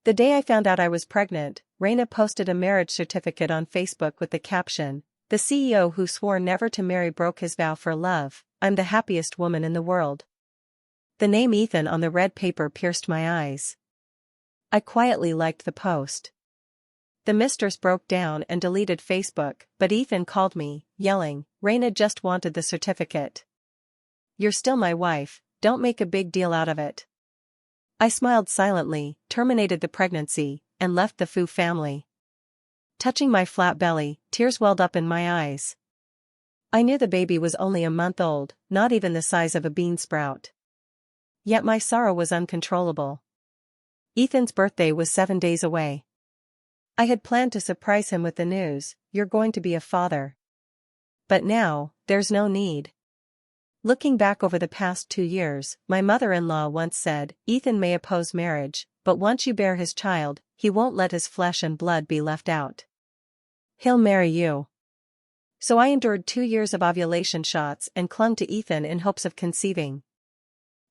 The day I found out I was pregnant, Raina posted a marriage certificate on Facebook with the caption, "The CEO who swore never to marry broke his vow for love. I'm the happiest woman in the world." The name Ethan on the red paper pierced my eyes. I quietly liked the post. The mistress broke down and deleted Facebook, but Ethan called me, yelling, "Raina just wanted the certificate. You're still my wife, don't make a big deal out of it." I smiled silently, terminated the pregnancy, and left the Fu family. Touching my flat belly, tears welled up in my eyes. I knew the baby was only a month old, not even the size of a bean sprout. Yet my sorrow was uncontrollable. Ethan's birthday was 7 days away. I had planned to surprise him with the news, "You're going to be a father." But now, there's no need. Looking back over the past 2 years, my mother-in-law once said, "Ethan may oppose marriage, but once you bear his child, he won't let his flesh and blood be left out. He'll marry you." So I endured 2 years of ovulation shots and clung to Ethan in hopes of conceiving.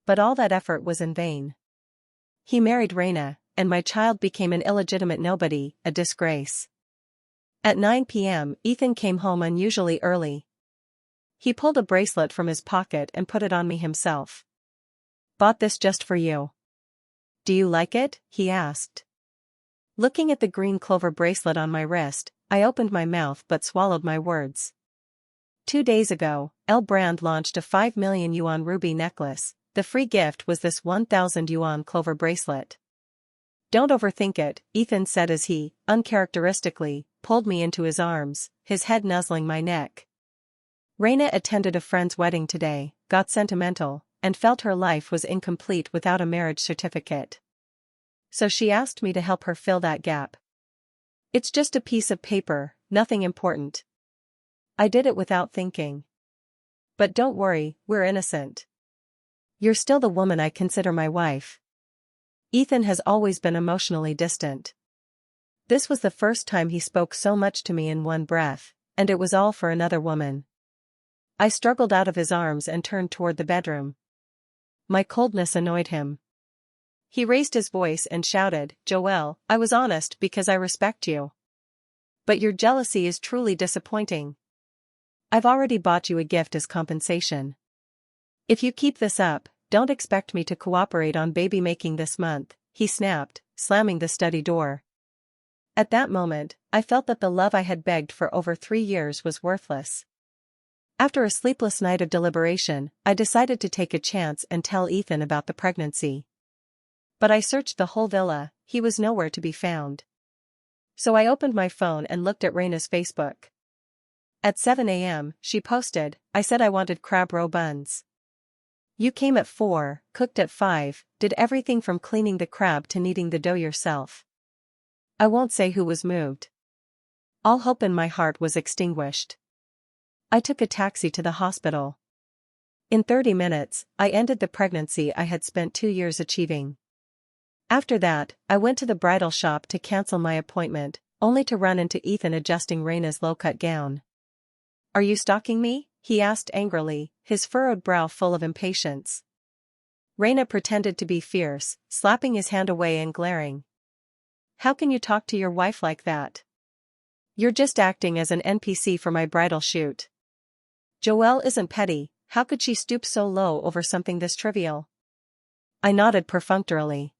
But all that effort was in vain. He married Raina, and my child became an illegitimate nobody, a disgrace. At 9 p.m., Ethan came home unusually early. He pulled a bracelet from his pocket and put it on me himself. "Bought this just for you. Do you like it?" he asked. Looking at the green clover bracelet on my wrist, I opened my mouth but swallowed my words. 2 days ago, L Brand launched a 5 million yuan ruby necklace. The free gift was this 1,000 yuan clover bracelet. "Don't overthink it," Ethan said as he, uncharacteristically, pulled me into his arms, his head nuzzling my neck. Raina attended a friend's wedding today, got sentimental, and felt her life was incomplete without a marriage certificate. So she asked me to help her fill that gap. "It's just a piece of paper, nothing important." I did it without thinking. "But don't worry, we're innocent. You're still the woman I consider my wife." Ethan has always been emotionally distant. This was the first time he spoke so much to me in one breath, and it was all for another woman. I struggled out of his arms and turned toward the bedroom. My coldness annoyed him. He raised his voice and shouted, "Joelle, I was honest because I respect you. But your jealousy is truly disappointing. I've already bought you a gift as compensation. If you keep this up, don't expect me to cooperate on baby making this month," he snapped, slamming the study door. At that moment, I felt that the love I had begged for over 3 years was worthless. After a sleepless night of deliberation, I decided to take a chance and tell Ethan about the pregnancy. But I searched the whole villa, he was nowhere to be found. So I opened my phone and looked at Raina's Facebook. At 7 a.m., she posted, "I said I wanted crab roe buns. You came at 4, cooked at 5, did everything from cleaning the crab to kneading the dough yourself." I won't say who was moved. All hope in my heart was extinguished. I took a taxi to the hospital. In 30 minutes, I ended the pregnancy I had spent 2 years achieving. After that, I went to the bridal shop to cancel my appointment, only to run into Ethan adjusting Raina's low-cut gown. "Are you stalking me?" he asked angrily, his furrowed brow full of impatience. Raina pretended to be fierce, slapping his hand away and glaring. "How can you talk to your wife like that? You're just acting as an NPC for my bridal shoot. Joelle isn't petty, how could she stoop so low over something this trivial?" I nodded perfunctorily.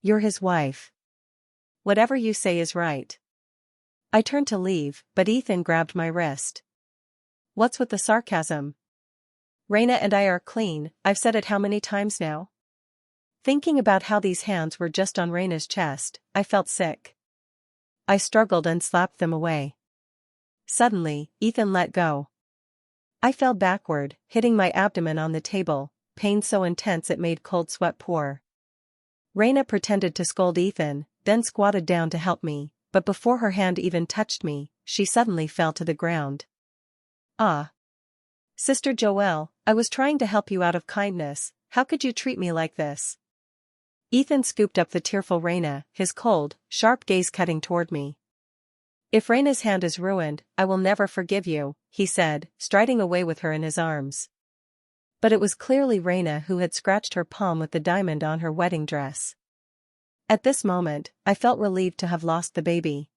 "You're his wife. Whatever you say is right." I turned to leave, but Ethan grabbed my wrist. "What's with the sarcasm? Raina and I are clean, I've said it how many times now?" Thinking about how these hands were just on Raina's chest, I felt sick. I struggled and slapped them away. Suddenly, Ethan let go. I fell backward, hitting my abdomen on the table, pain so intense it made cold sweat pour. Raina pretended to scold Ethan, then squatted down to help me, but before her hand even touched me, she suddenly fell to the ground. "Ah. Sister Joelle, I was trying to help you out of kindness, how could you treat me like this?" Ethan scooped up the tearful Raina, his cold, sharp gaze cutting toward me. "If Raina's hand is ruined, I will never forgive you," he said, striding away with her in his arms. But it was clearly Raina who had scratched her palm with the diamond on her wedding dress. At this moment, I felt relieved to have lost the baby.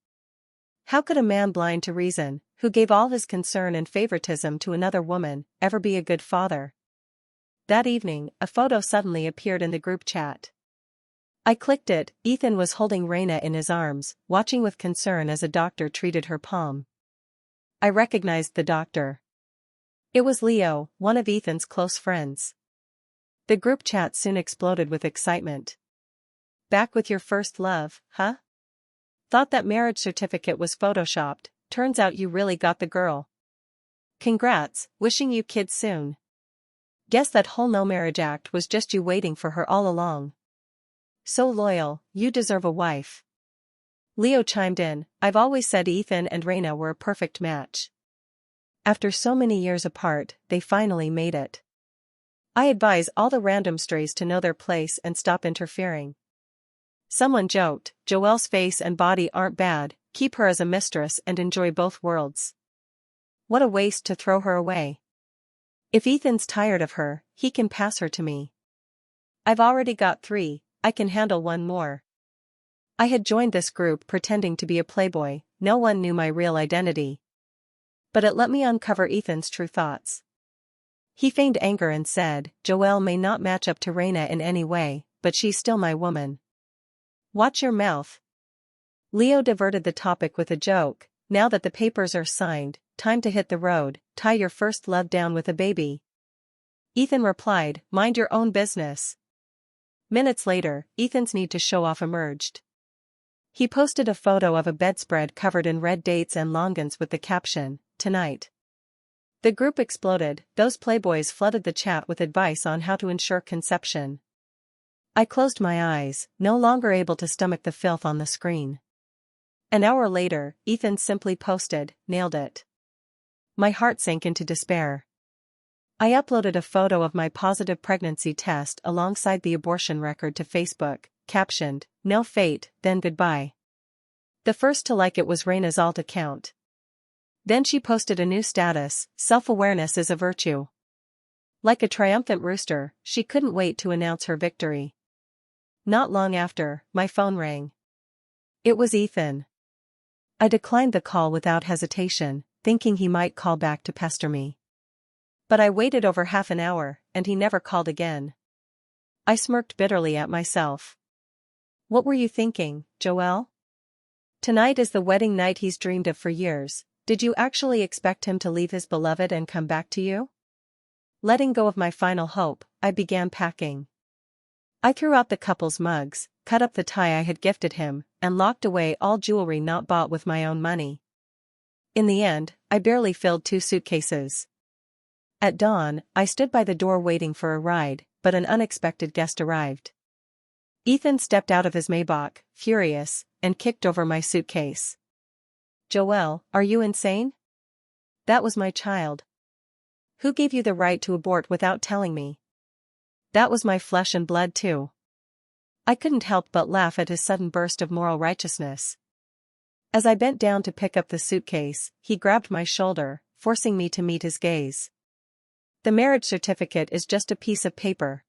How could a man blind to reason, who gave all his concern and favoritism to another woman, ever be a good father? That evening, a photo suddenly appeared in the group chat. I clicked it. Ethan was holding Raina in his arms, watching with concern as a doctor treated her palm. I recognized the doctor. It was Leo, one of Ethan's close friends. The group chat soon exploded with excitement. Back with your first love, huh? Thought that marriage certificate was photoshopped, turns out you really got the girl. Congrats, wishing you kids soon. Guess that whole no marriage act was just you waiting for her all along. So loyal, you deserve a wife. Leo chimed in, I've always said Ethan and Raina were a perfect match. After so many years apart, they finally made it. I advise all the random strays to know their place and stop interfering. Someone joked, Joelle's face and body aren't bad, keep her as a mistress and enjoy both worlds. What a waste to throw her away. If Ethan's tired of her, he can pass her to me. I've already got 3, I can handle one more. I had joined this group pretending to be a playboy, no one knew my real identity. But it let me uncover Ethan's true thoughts. He feigned anger and said, Joelle may not match up to Raina in any way, but she's still my woman. Watch your mouth. Leo diverted the topic with a joke, now that the papers are signed, time to hit the road, tie your first love down with a baby. Ethan replied, mind your own business. Minutes later, Ethan's need to show off emerged. He posted a photo of a bedspread covered in red dates and longans with the caption, tonight. The group exploded, those playboys flooded the chat with advice on how to ensure conception. I closed my eyes, no longer able to stomach the filth on the screen. An hour later, Ethan simply posted, nailed it. My heart sank into despair. I uploaded a photo of my positive pregnancy test alongside the abortion record to Facebook, captioned, no fate, then goodbye. The first to like it was Raina's alt account. Then she posted a new status, self-awareness is a virtue. Like a triumphant rooster, she couldn't wait to announce her victory. Not long after, my phone rang. It was Ethan. I declined the call without hesitation, thinking he might call back to pester me. But I waited over half an hour, and he never called again. I smirked bitterly at myself. What were you thinking, Joelle? Tonight is the wedding night he's dreamed of for years. Did you actually expect him to leave his beloved and come back to you? Letting go of my final hope, I began packing. I threw out the couple's mugs, cut up the tie I had gifted him, and locked away all jewelry not bought with my own money. In the end, I barely filled 2 suitcases. At dawn, I stood by the door waiting for a ride, but an unexpected guest arrived. Ethan stepped out of his Maybach, furious, and kicked over my suitcase. Joelle, are you insane? That was my child. Who gave you the right to abort without telling me? That was my flesh and blood too. I couldn't help but laugh at his sudden burst of moral righteousness. As I bent down to pick up the suitcase, he grabbed my shoulder, forcing me to meet his gaze. The marriage certificate is just a piece of paper.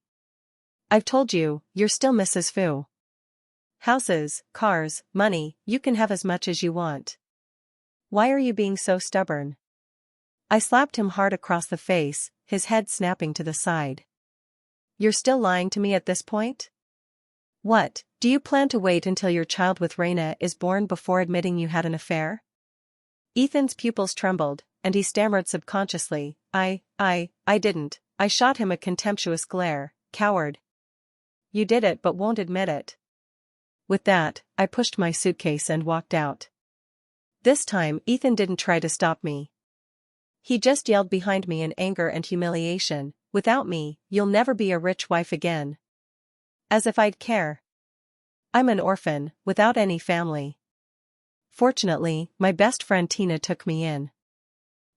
I've told you, you're still Mrs. Fu. Houses, cars, money, you can have as much as you want. Why are you being so stubborn? I slapped him hard across the face, his head snapping to the side. You're still lying to me at this point? What, do you plan to wait until your child with Raina is born before admitting you had an affair? Ethan's pupils trembled, and he stammered subconsciously, I didn't. I shot him a contemptuous glare, coward. You did it but won't admit it. With that, I pushed my suitcase and walked out. This time Ethan didn't try to stop me. He just yelled behind me in anger and humiliation, without me, you'll never be a rich wife again. As if I'd care. I'm an orphan, without any family. Fortunately, my best friend Tina took me in.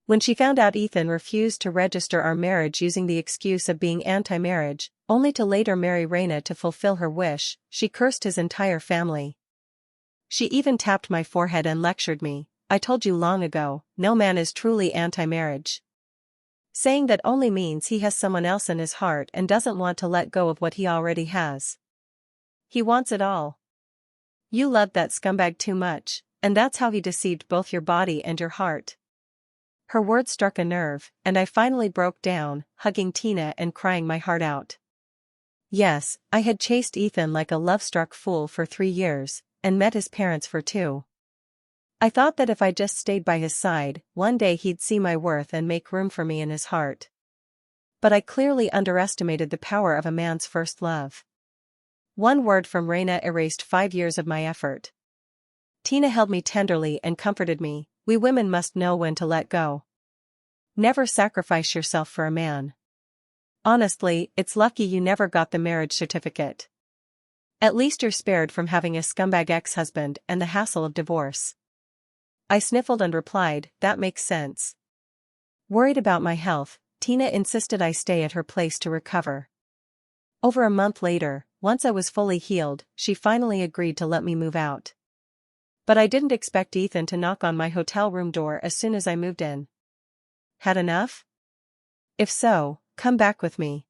When she found out Ethan refused to register our marriage using the excuse of being anti-marriage, only to later marry Raina to fulfill her wish, she cursed his entire family. She even tapped my forehead and lectured me, I told you long ago, no man is truly anti-marriage. Saying that only means he has someone else in his heart and doesn't want to let go of what he already has. He wants it all. You loved that scumbag too much, and that's how he deceived both your body and your heart. Her words struck a nerve, and I finally broke down, hugging Tina and crying my heart out. Yes, I had chased Ethan like a love-struck fool for 3 years, and met his parents for 2. I thought that if I just stayed by his side, one day he'd see my worth and make room for me in his heart. But I clearly underestimated the power of a man's first love. One word from Raina erased 5 years of my effort. Tina held me tenderly and comforted me. We women must know when to let go. Never sacrifice yourself for a man. Honestly, it's lucky you never got the marriage certificate. At least you're spared from having a scumbag ex-husband and the hassle of divorce. I sniffled and replied, that makes sense. Worried about my health, Tina insisted I stay at her place to recover. Over a month later, once I was fully healed, she finally agreed to let me move out. But I didn't expect Ethan to knock on my hotel room door as soon as I moved in. Had enough? If so, come back with me.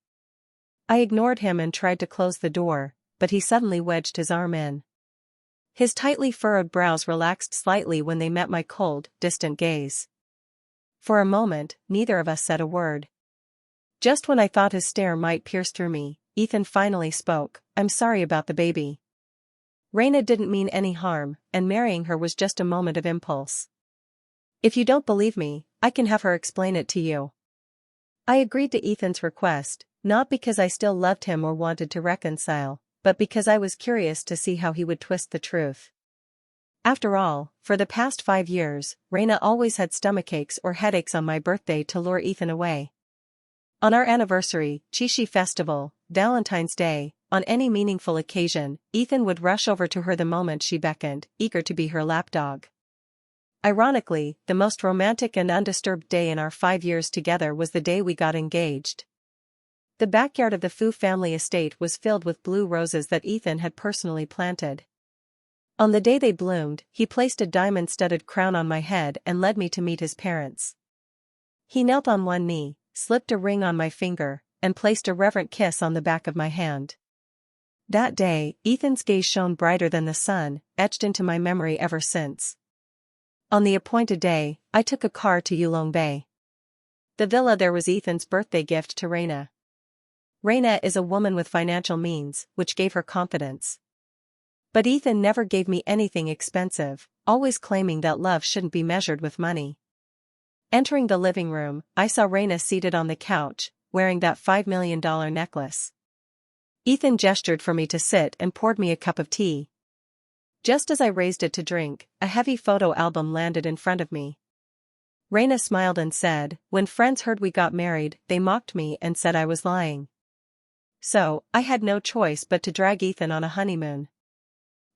I ignored him and tried to close the door, but he suddenly wedged his arm in. His tightly furrowed brows relaxed slightly when they met my cold, distant gaze. For a moment, neither of us said a word. Just when I thought his stare might pierce through me, Ethan finally spoke, I'm sorry about the baby. Raina didn't mean any harm, and marrying her was just a moment of impulse. If you don't believe me, I can have her explain it to you. I agreed to Ethan's request, not because I still loved him or wanted to reconcile, but because I was curious to see how he would twist the truth. After all, for the past 5 years, Raina always had stomachaches or headaches on my birthday to lure Ethan away. On our anniversary, Chishi festival, Valentine's Day, on any meaningful occasion, Ethan would rush over to her the moment she beckoned, eager to be her lapdog. Ironically, the most romantic and undisturbed day in our 5 years together was the day we got engaged. The backyard of the Fu family estate was filled with blue roses that Ethan had personally planted. On the day they bloomed, he placed a diamond-studded crown on my head and led me to meet his parents. He knelt on one knee, slipped a ring on my finger, and placed a reverent kiss on the back of my hand. That day, Ethan's gaze shone brighter than the sun, etched into my memory ever since. On the appointed day, I took a car to Yulong Bay. The villa there was Ethan's birthday gift to Raina. Raina is a woman with financial means, which gave her confidence. But Ethan never gave me anything expensive, always claiming that love shouldn't be measured with money. Entering the living room, I saw Raina seated on the couch, wearing that $5 million necklace. Ethan gestured for me to sit and poured me a cup of tea. Just as I raised it to drink, a heavy photo album landed in front of me. Raina smiled and said, when friends heard we got married, they mocked me and said I was lying. So, I had no choice but to drag Ethan on a honeymoon.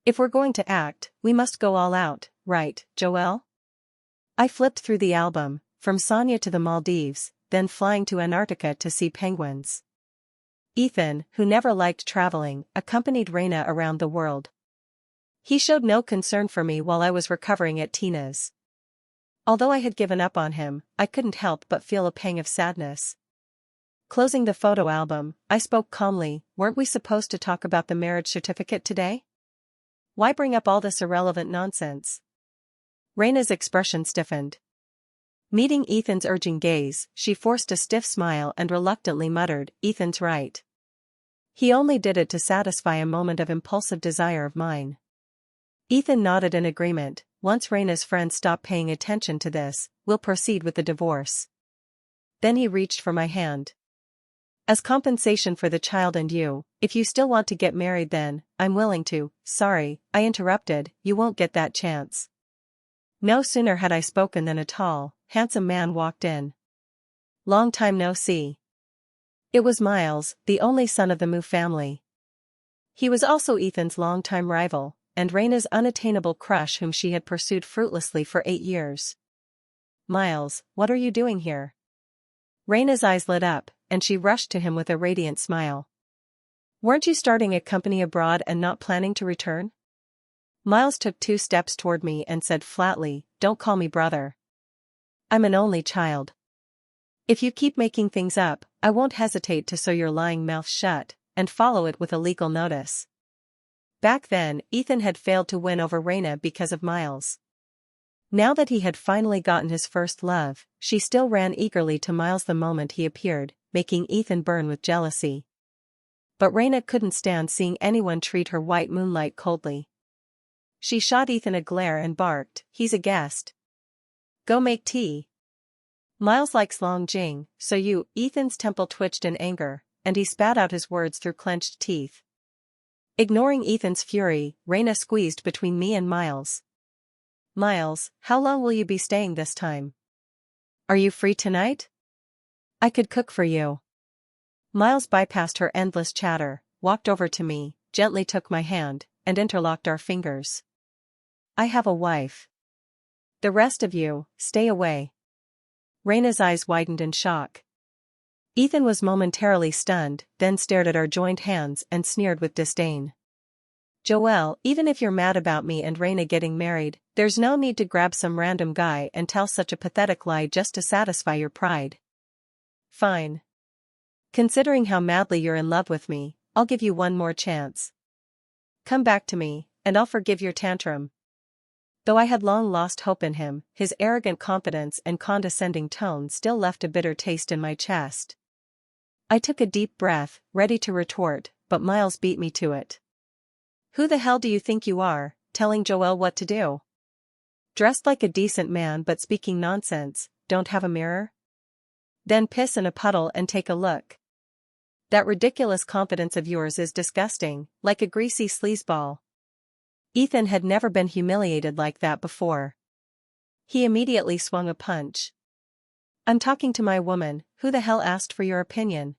If we're going to act, we must go all out, right, Joelle? I flipped through the album, from Sonia to the Maldives, then flying to Antarctica to see penguins. Ethan, who never liked traveling, accompanied Raina around the world. He showed no concern for me while I was recovering at Tina's. Although I had given up on him, I couldn't help but feel a pang of sadness. Closing the photo album, I spoke calmly, weren't we supposed to talk about the marriage certificate today? Why bring up all this irrelevant nonsense? Raina's expression stiffened. Meeting Ethan's urging gaze, she forced a stiff smile and reluctantly muttered, Ethan's right. He only did it to satisfy a moment of impulsive desire of mine. Ethan nodded in agreement. Once Raina's friends stop paying attention to this, we'll proceed with the divorce. Then he reached for my hand. As compensation for the child and you, if you still want to get married then, I'm willing to. Sorry, I interrupted, you won't get that chance. No sooner had I spoken than a tall, handsome man walked in. Long time no see. It was Miles, the only son of the Mu family. He was also Ethan's longtime rival, and Raina's unattainable crush whom she had pursued fruitlessly for 8 years. Miles, what are you doing here? Raina's eyes lit up, and she rushed to him with a radiant smile. Weren't you starting a company abroad and not planning to return? Miles took 2 steps toward me and said flatly, don't call me brother. I'm an only child. If you keep making things up, I won't hesitate to sew your lying mouth shut, and follow it with a legal notice. Back then, Ethan had failed to win over Raina because of Miles. Now that he had finally gotten his first love, she still ran eagerly to Miles the moment he appeared, making Ethan burn with jealousy. But Raina couldn't stand seeing anyone treat her white moonlight coldly. She shot Ethan a glare and barked, "He's a guest. Go make tea." Miles likes long jing, so you, Ethan's temple twitched in anger, and he spat out his words through clenched teeth. Ignoring Ethan's fury, Raina squeezed between me and Miles. "Miles, how long will you be staying this time? Are you free tonight? I could cook for you." Miles bypassed her endless chatter, walked over to me, gently took my hand, and interlocked our fingers. "I have a wife. The rest of you, stay away." Raina's eyes widened in shock. Ethan was momentarily stunned, then stared at our joined hands and sneered with disdain. "Joelle, even if you're mad about me and Raina getting married, there's no need to grab some random guy and tell such a pathetic lie just to satisfy your pride." "Fine. Considering how madly you're in love with me, I'll give you one more chance. Come back to me, and I'll forgive your tantrum." Though I had long lost hope in him, his arrogant confidence and condescending tone still left a bitter taste in my chest. I took a deep breath, ready to retort, but Miles beat me to it. "Who the hell do you think you are, telling Joelle what to do? Dressed like a decent man but speaking nonsense, don't have a mirror? Then piss in a puddle and take a look. That ridiculous confidence of yours is disgusting, like a greasy sleazeball." Ethan had never been humiliated like that before. He immediately swung a punch. "I'm talking to my woman, who the hell asked for your opinion?"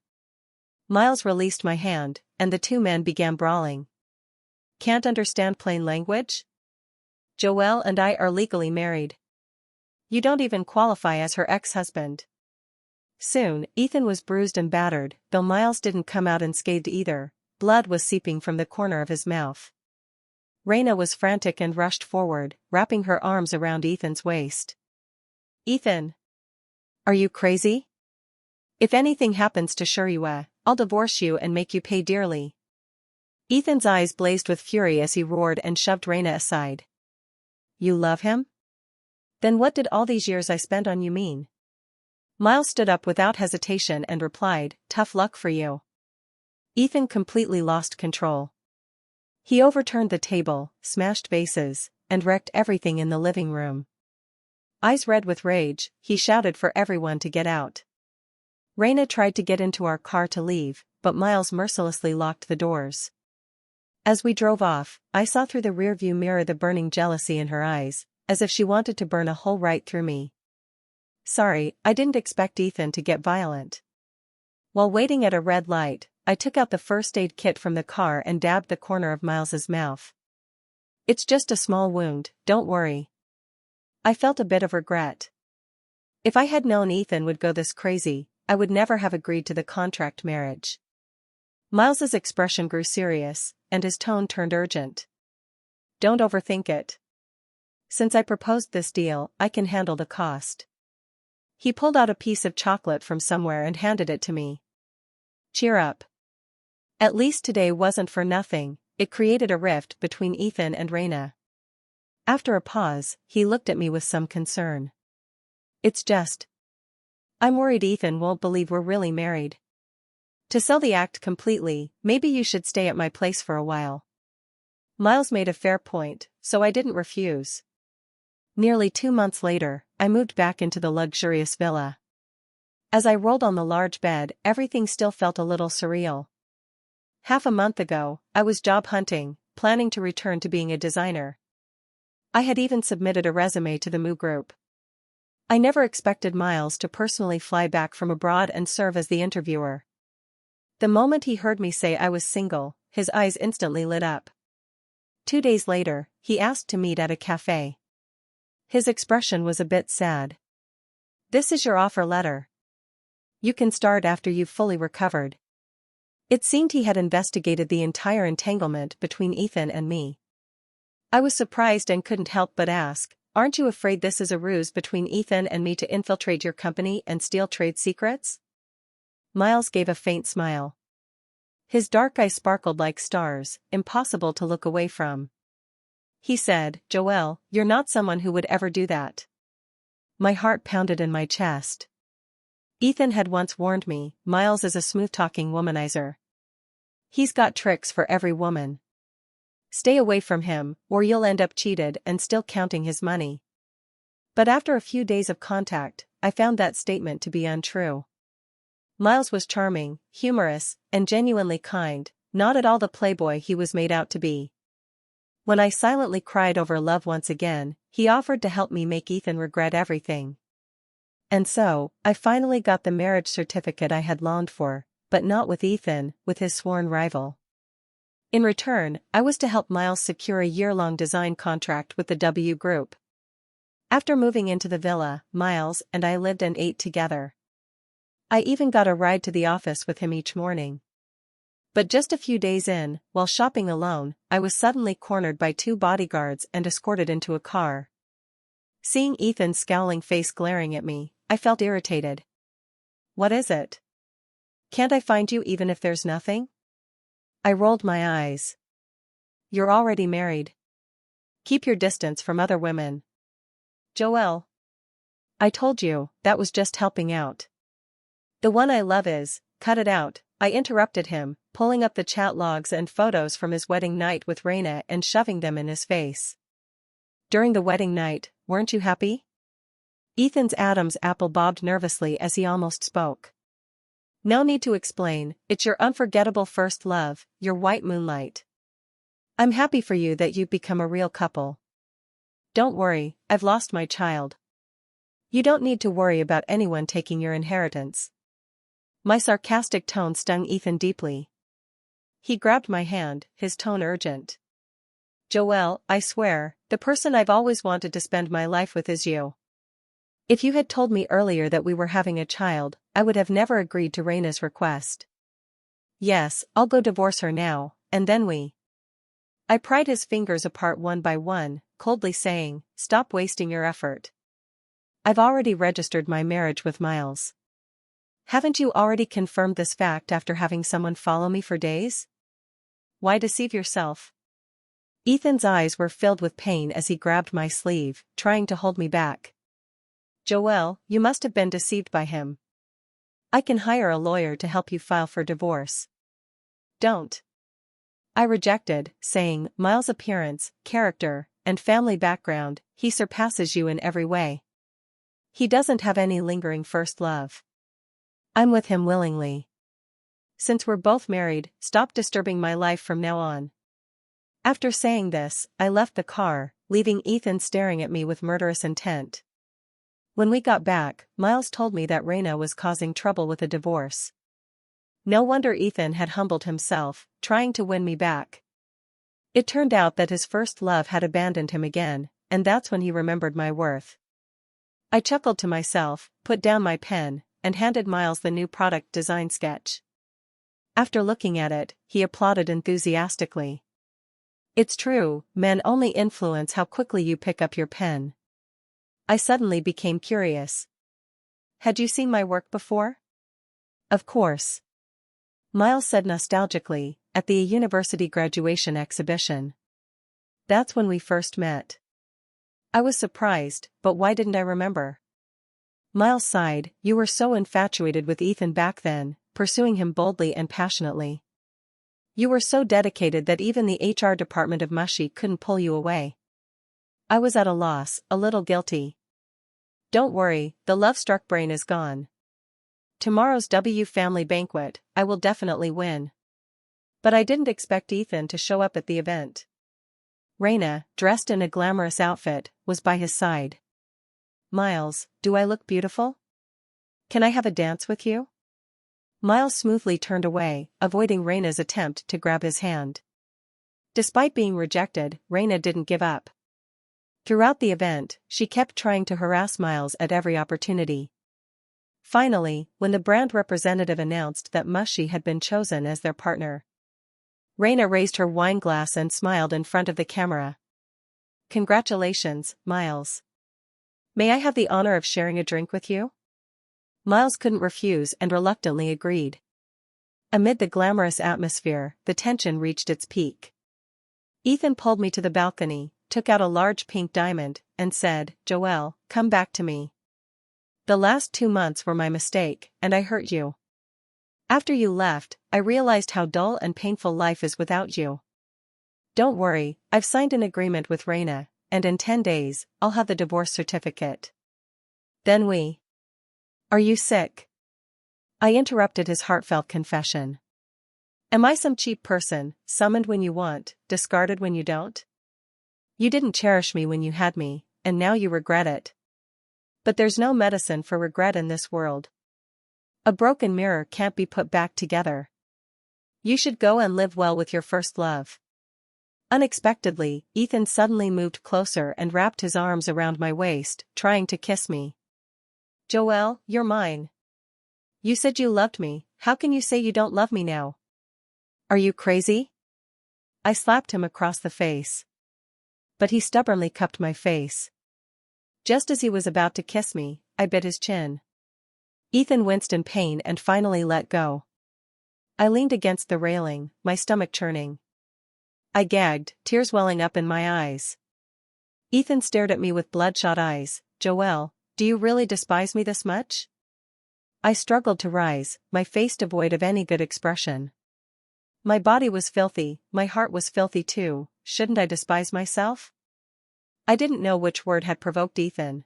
Miles released my hand, and the two men began brawling. "Can't understand plain language? Joelle and I are legally married. You don't even qualify as her ex-husband." Soon, Ethan was bruised and battered, though Miles didn't come out unscathed either. Blood was seeping from the corner of his mouth. Raina was frantic and rushed forward, wrapping her arms around Ethan's waist. "Ethan! Are you crazy? If anything happens to Shuriwa, I'll divorce you and make you pay dearly." Ethan's eyes blazed with fury as he roared and shoved Raina aside. "You love him? Then what did all these years I spent on you mean?" Miles stood up without hesitation and replied, "Tough luck for you." Ethan completely lost control. He overturned the table, smashed vases, and wrecked everything in the living room. Eyes red with rage, he shouted for everyone to get out. Raina tried to get into our car to leave, but Miles mercilessly locked the doors. As we drove off, I saw through the rearview mirror the burning jealousy in her eyes, as if she wanted to burn a hole right through me. Sorry, I didn't expect Ethan to get violent. While waiting at a red light, I took out the first aid kit from the car and dabbed the corner of Miles's mouth. "It's just a small wound, don't worry." I felt a bit of regret. If I had known Ethan would go this crazy, I would never have agreed to the contract marriage. Miles's expression grew serious, and his tone turned urgent. "Don't overthink it. Since I proposed this deal, I can handle the cost." He pulled out a piece of chocolate from somewhere and handed it to me. "Cheer up. At least today wasn't for nothing." It created a rift between Ethan and Raina. After a pause, he looked at me with some concern. "It's just, I'm worried Ethan won't believe we're really married. To sell the act completely, maybe you should stay at my place for a while." Miles made a fair point, so I didn't refuse. Nearly 2 months later, I moved back into the luxurious villa. As I rolled on the large bed, everything still felt a little surreal. Half a month ago, I was job hunting, planning to return to being a designer. I had even submitted a resume to the MU group. I never expected Miles to personally fly back from abroad and serve as the interviewer. The moment he heard me say I was single, his eyes instantly lit up. 2 days later, he asked to meet at a cafe. His expression was a bit sad. "This is your offer letter. You can start after you've fully recovered." It seemed he had investigated the entire entanglement between Ethan and me. I was surprised and couldn't help but ask, "Aren't you afraid this is a ruse between Ethan and me to infiltrate your company and steal trade secrets?" Miles gave a faint smile. His dark eyes sparkled like stars, impossible to look away from. He said, "Joelle, you're not someone who would ever do that." My heart pounded in my chest. Ethan had once warned me, Miles is a smooth-talking womanizer. He's got tricks for every woman. Stay away from him, or you'll end up cheated and still counting his money. But after a few days of contact, I found that statement to be untrue. Miles was charming, humorous, and genuinely kind, not at all the playboy he was made out to be. When I silently cried over love once again, he offered to help me make Ethan regret everything. And so, I finally got the marriage certificate I had longed for, but not with Ethan, with his sworn rival. In return, I was to help Miles secure a year-long design contract with the W Group. After moving into the villa, Miles and I lived and ate together. I even got a ride to the office with him each morning. But just a few days in, while shopping alone, I was suddenly cornered by 2 bodyguards and escorted into a car. Seeing Ethan's scowling face glaring at me, I felt irritated. "What is it? Can't I find you even if there's nothing?" I rolled my eyes. "You're already married. Keep your distance from other women." "Joelle, I told you, that was just helping out." "The one I love is," "Cut it out," I interrupted him, pulling up the chat logs and photos from his wedding night with Raina and shoving them in his face. "During the wedding night, weren't you happy?" Ethan's Adam's apple bobbed nervously as he almost spoke. "No need to explain, it's your unforgettable first love, your white moonlight. I'm happy for you that you've become a real couple. Don't worry, I've lost my child. You don't need to worry about anyone taking your inheritance." My sarcastic tone stung Ethan deeply. He grabbed my hand, his tone urgent. "Joelle, I swear, the person I've always wanted to spend my life with is you. If you had told me earlier that we were having a child, I would have never agreed to Raina's request. Yes, I'll go divorce her now, and then we—" I pried his fingers apart one by one, coldly saying, "Stop wasting your effort. I've already registered my marriage with Miles. Haven't you already confirmed this fact after having someone follow me for days? Why deceive yourself?" Ethan's eyes were filled with pain as he grabbed my sleeve, trying to hold me back. "Joelle, you must have been deceived by him. I can hire a lawyer to help you file for divorce." "Don't." I rejected, saying, "Miles' appearance, character, and family background, he surpasses you in every way. He doesn't have any lingering first love. I'm with him willingly. Since we're both married, stop disturbing my life from now on." After saying this, I left the car, leaving Ethan staring at me with murderous intent. When we got back, Miles told me that Raina was causing trouble with a divorce. No wonder Ethan had humbled himself, trying to win me back. It turned out that his first love had abandoned him again, and that's when he remembered my worth. I chuckled to myself, put down my pen, and handed Miles the new product design sketch. After looking at it, he applauded enthusiastically. "It's true, men only influence how quickly you pick up your pen." I suddenly became curious. "Had you seen my work before?" "Of course," Miles said nostalgically, "at the university graduation exhibition. That's when we first met." I was surprised, but why didn't I remember? Miles sighed, "You were so infatuated with Ethan back then, pursuing him boldly and passionately. You were so dedicated that even the HR department of Mushy couldn't pull you away." I was at a loss, a little guilty. "Don't worry, the love-struck brain is gone. Tomorrow's W family banquet, I will definitely win." But I didn't expect Ethan to show up at the event. Raina, dressed in a glamorous outfit, was by his side. "Miles, do I look beautiful? Can I have a dance with you?" Miles smoothly turned away, avoiding Raina's attempt to grab his hand. Despite being rejected, Raina didn't give up. Throughout the event, she kept trying to harass Miles at every opportunity. Finally, when the brand representative announced that Mushy had been chosen as their partner, Raina raised her wine glass and smiled in front of the camera. "Congratulations, Miles. May I have the honor of sharing a drink with you?" Miles couldn't refuse and reluctantly agreed. Amid the glamorous atmosphere, the tension reached its peak. Ethan pulled me to the balcony, took out a large pink diamond, and said, "Joelle, come back to me. The last 2 months were my mistake, and I hurt you. After you left, I realized how dull and painful life is without you. Don't worry, I've signed an agreement with Raina, and in 10 days, I'll have the divorce certificate. Then we." "Are you sick?" I interrupted his heartfelt confession. "Am I some cheap person, summoned when you want, discarded when you don't? You didn't cherish me when you had me, and now you regret it. But there's no medicine for regret in this world. A broken mirror can't be put back together. You should go and live well with your first love." Unexpectedly, Ethan suddenly moved closer and wrapped his arms around my waist, trying to kiss me. "Joelle, you're mine. You said you loved me, how can you say you don't love me now? Are you crazy?" I slapped him across the face. But he stubbornly cupped my face. Just as he was about to kiss me, I bit his chin. Ethan winced in pain and finally let go. I leaned against the railing, my stomach churning. I gagged, tears welling up in my eyes. Ethan stared at me with bloodshot eyes. "Joelle, do you really despise me this much?" I struggled to rise, my face devoid of any good expression. My body was filthy, my heart was filthy too. Shouldn't I despise myself? I didn't know which word had provoked Ethan.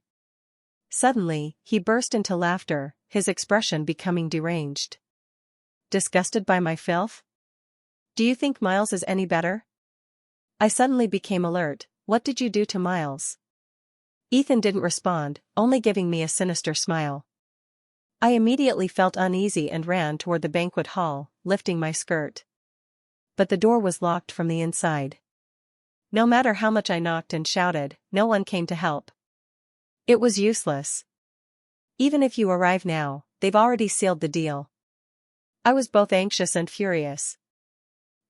Suddenly, he burst into laughter, his expression becoming deranged. "Disgusted by my filth? Do you think Miles is any better?" I suddenly became alert. "What did you do to Miles?" Ethan didn't respond, only giving me a sinister smile. I immediately felt uneasy and ran toward the banquet hall, lifting my skirt. But the door was locked from the inside. No matter how much I knocked and shouted, no one came to help. It was useless. "Even if you arrive now, they've already sealed the deal." I was both anxious and furious.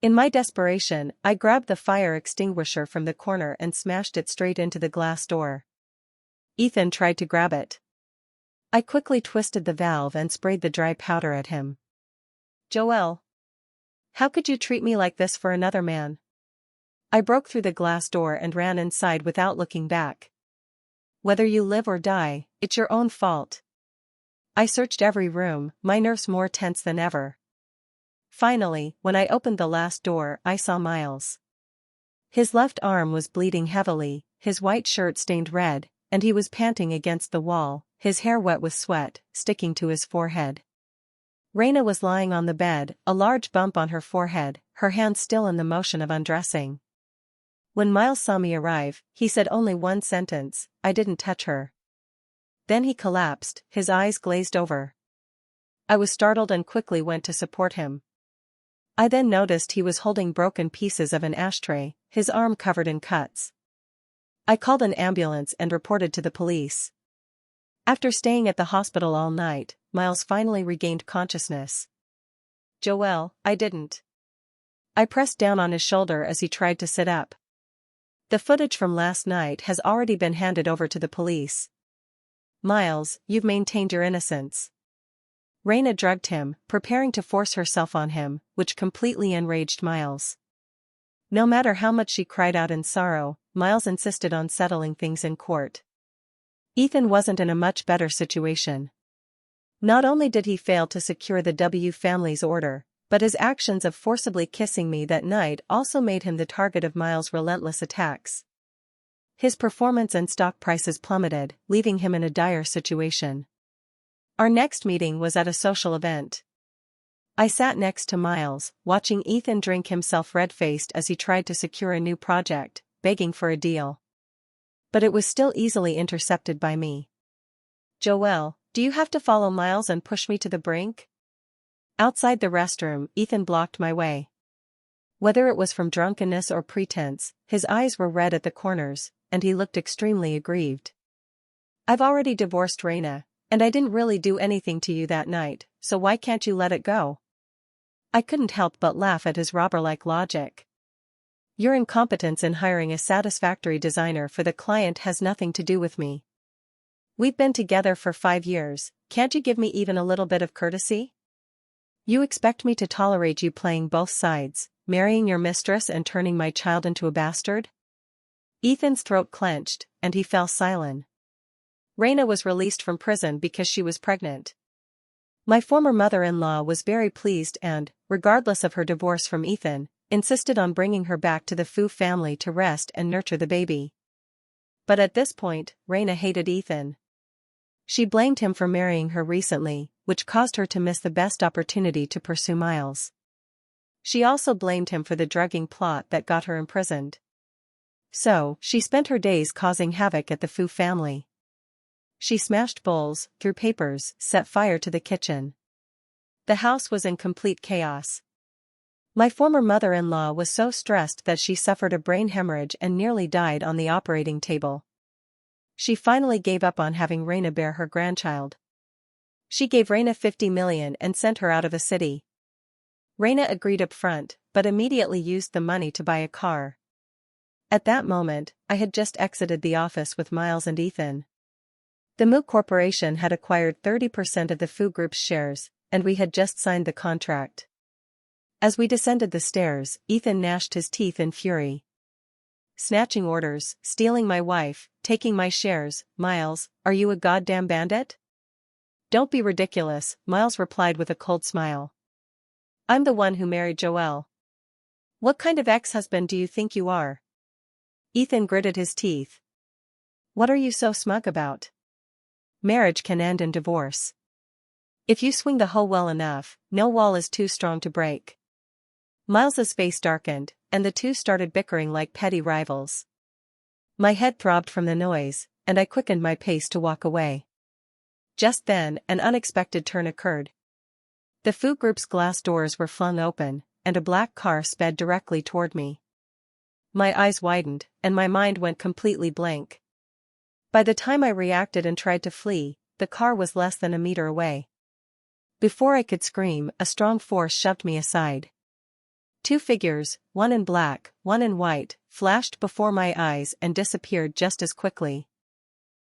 In my desperation, I grabbed the fire extinguisher from the corner and smashed it straight into the glass door. Ethan tried to grab it. I quickly twisted the valve and sprayed the dry powder at him. "Joelle, how could you treat me like this for another man?" I broke through the glass door and ran inside without looking back. "Whether you live or die, it's your own fault." I searched every room, my nerves more tense than ever. Finally, when I opened the last door, I saw Miles. His left arm was bleeding heavily, his white shirt stained red, and he was panting against the wall, his hair wet with sweat, sticking to his forehead. Raina was lying on the bed, a large bump on her forehead, her hand still in the motion of undressing. When Miles saw me arrive, he said only one sentence, "I didn't touch her." Then he collapsed, his eyes glazed over. I was startled and quickly went to support him. I then noticed he was holding broken pieces of an ashtray, his arm covered in cuts. I called an ambulance and reported to the police. After staying at the hospital all night, Miles finally regained consciousness. "Joelle, I didn't." I pressed down on his shoulder as he tried to sit up. "The footage from last night has already been handed over to the police. Miles, you've maintained your innocence." Raina drugged him, preparing to force herself on him, which completely enraged Miles. No matter how much she cried out in sorrow, Miles insisted on settling things in court. Ethan wasn't in a much better situation. Not only did he fail to secure the W family's order, but his actions of forcibly kissing me that night also made him the target of Miles' relentless attacks. His performance and stock prices plummeted, leaving him in a dire situation. Our next meeting was at a social event. I sat next to Miles, watching Ethan drink himself red-faced as he tried to secure a new project, begging for a deal. But it was still easily intercepted by me. "Joelle, do you have to follow Miles and push me to the brink?" Outside the restroom, Ethan blocked my way. Whether it was from drunkenness or pretense, his eyes were red at the corners, and he looked extremely aggrieved. "I've already divorced Raina, and I didn't really do anything to you that night, so why can't you let it go?" I couldn't help but laugh at his robber-like logic. "Your incompetence in hiring a satisfactory designer for the client has nothing to do with me. We've been together for 5 years, can't you give me even a little bit of courtesy?" You expect me to tolerate you playing both sides, marrying your mistress and turning my child into a bastard? Ethan's throat clenched, and he fell silent. Raina was released from prison because she was pregnant. My former mother-in-law was very pleased and, regardless of her divorce from Ethan, insisted on bringing her back to the Fu family to rest and nurture the baby. But at this point, Raina hated Ethan. She blamed him for marrying her recently, which caused her to miss the best opportunity to pursue Miles. She also blamed him for the drugging plot that got her imprisoned. So, she spent her days causing havoc at the Fu family. She smashed bowls, threw papers, set fire to the kitchen. The house was in complete chaos. My former mother-in-law was so stressed that she suffered a brain hemorrhage and nearly died on the operating table. She finally gave up on having Raina bear her grandchild. She gave Raina 50 million and sent her out of the city. Raina agreed up front, but immediately used the money to buy a car. At that moment, I had just exited the office with Miles and Ethan. The Mu Corporation had acquired 30% of the Fu Group's shares, and we had just signed the contract. As we descended the stairs, Ethan gnashed his teeth in fury. Snatching orders, stealing my wife, taking my shares. Miles, are you a goddamn bandit? Don't be ridiculous, Miles replied with a cold smile. I'm the one who married Joelle. What kind of ex-husband do you think you are? Ethan gritted his teeth. What are you so smug about? Marriage can end in divorce. If you swing the hoe well enough, no wall is too strong to break. Miles's face darkened, and the two started bickering like petty rivals. My head throbbed from the noise, and I quickened my pace to walk away. Just then, an unexpected turn occurred. The Fu Group's glass doors were flung open, and a black car sped directly toward me. My eyes widened, and my mind went completely blank. By the time I reacted and tried to flee, the car was less than a meter away. Before I could scream, a strong force shoved me aside. Two figures, one in black, one in white, flashed before my eyes and disappeared just as quickly.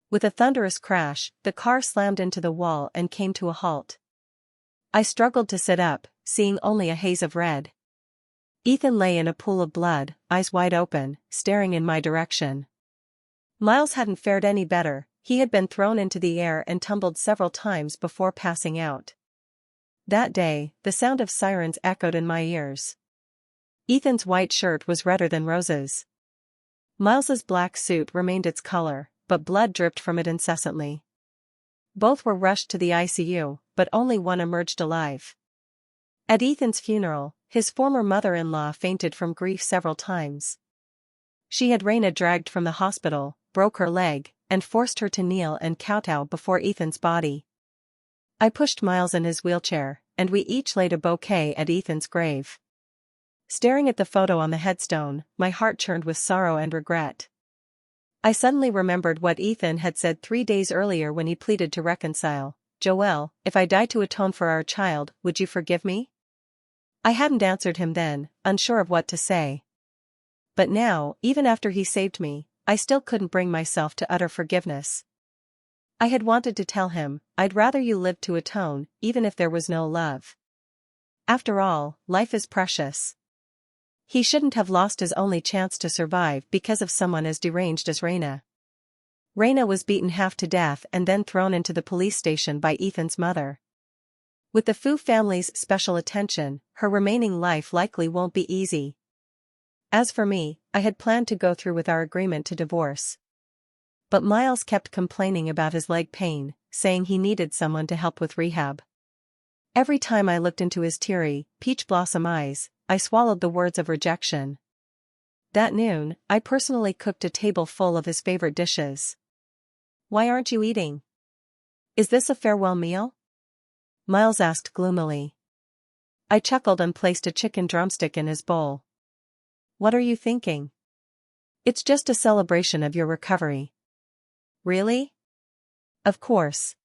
With a thunderous crash, the car slammed into the wall and came to a halt. I struggled to sit up, seeing only a haze of red. Ethan lay in a pool of blood, eyes wide open, staring in my direction. Miles hadn't fared any better. He had been thrown into the air and tumbled several times before passing out. That day, the sound of sirens echoed in my ears. Ethan's white shirt was redder than roses. Miles's black suit remained its color, but blood dripped from it incessantly. Both were rushed to the ICU, but only one emerged alive. At Ethan's funeral, his former mother-in-law fainted from grief several times. She had Raina dragged from the hospital, broke her leg, and forced her to kneel and kowtow before Ethan's body. I pushed Miles in his wheelchair, and we each laid a bouquet at Ethan's grave. Staring at the photo on the headstone, my heart churned with sorrow and regret. I suddenly remembered what Ethan had said 3 days earlier when he pleaded to reconcile. Joelle, if I die to atone for our child, would you forgive me? I hadn't answered him then, unsure of what to say. But now, even after he saved me, I still couldn't bring myself to utter forgiveness. I had wanted to tell him, I'd rather you lived to atone, even if there was no love. After all, life is precious. He shouldn't have lost his only chance to survive because of someone as deranged as Raina. Raina was beaten half to death and then thrown into the police station by Ethan's mother. With the Fu family's special attention, her remaining life likely won't be easy. As for me, I had planned to go through with our agreement to divorce. But Miles kept complaining about his leg pain, saying he needed someone to help with rehab. Every time I looked into his teary, peach blossom eyes, I swallowed the words of rejection. That noon, I personally cooked a table full of his favorite dishes. Why aren't you eating? Is this a farewell meal? Miles asked gloomily. I chuckled and placed a chicken drumstick in his bowl. What are you thinking? It's just a celebration of your recovery. Really? Of course.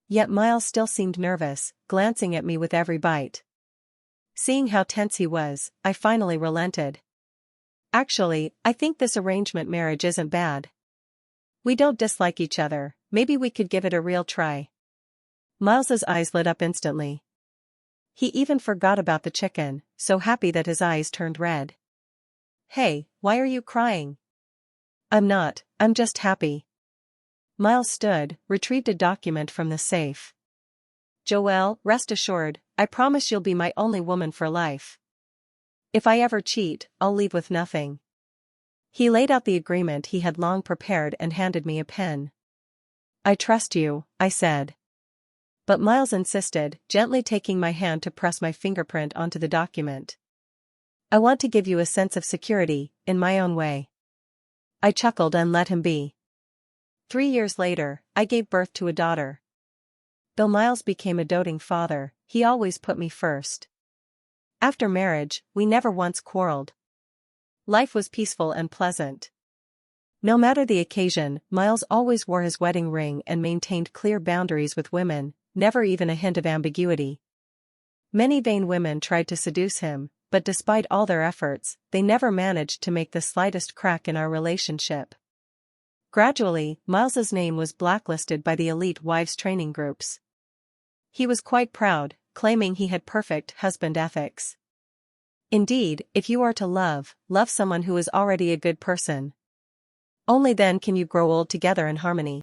Yet Miles still seemed nervous, glancing at me with every bite. Seeing how tense he was, I finally relented. Actually, I think this arrangement marriage isn't bad. We don't dislike each other, maybe we could give it a real try. Miles's eyes lit up instantly. He even forgot about the chicken, so happy that his eyes turned red. "Hey, why are you crying?" "I'm not, I'm just happy." Miles stood, retrieved a document from the safe. "Joelle, rest assured, I promise you'll be my only woman for life. If I ever cheat, I'll leave with nothing." He laid out the agreement he had long prepared and handed me a pen. "I trust you," I said. But Miles insisted, gently taking my hand to press my fingerprint onto the document. "I want to give you a sense of security, in my own way." I chuckled and let him be. 3 years later, I gave birth to a daughter. Though Miles became a doting father, he always put me first. After marriage, we never once quarreled. Life was peaceful and pleasant. No matter the occasion, Miles always wore his wedding ring and maintained clear boundaries with women, never even a hint of ambiguity. Many vain women tried to seduce him, but despite all their efforts, they never managed to make the slightest crack in our relationship. Gradually, Miles's name was blacklisted by the elite wives training groups. He was quite proud, claiming he had perfect husband ethics. Indeed, if you are to love someone who is already a good person. Only then can you grow old together in harmony.